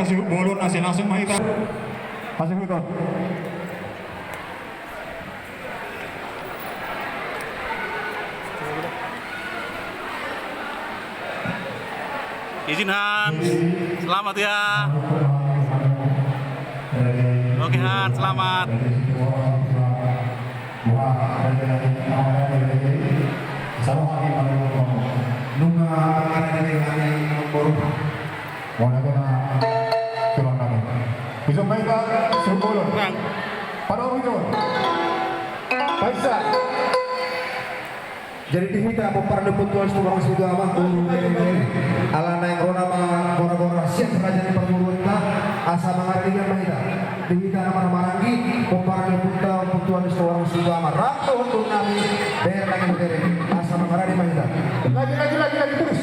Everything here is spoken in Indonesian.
kasih bolon nasi langsung mahita. Masih itu. Izin Hans, selamat ya. Oke Hans, selamat. Bisa mainkan sebelum pada itu. Baiklah. Jadi diminta peparde putuan seorang sugama ala naik rona gora-gora siap kerajaan perburuan asa menghargai mahita diminta nama marangi peparde putuan seorang sugama ratu untuk nami bayar lagi asa menghargai mahita lagi terus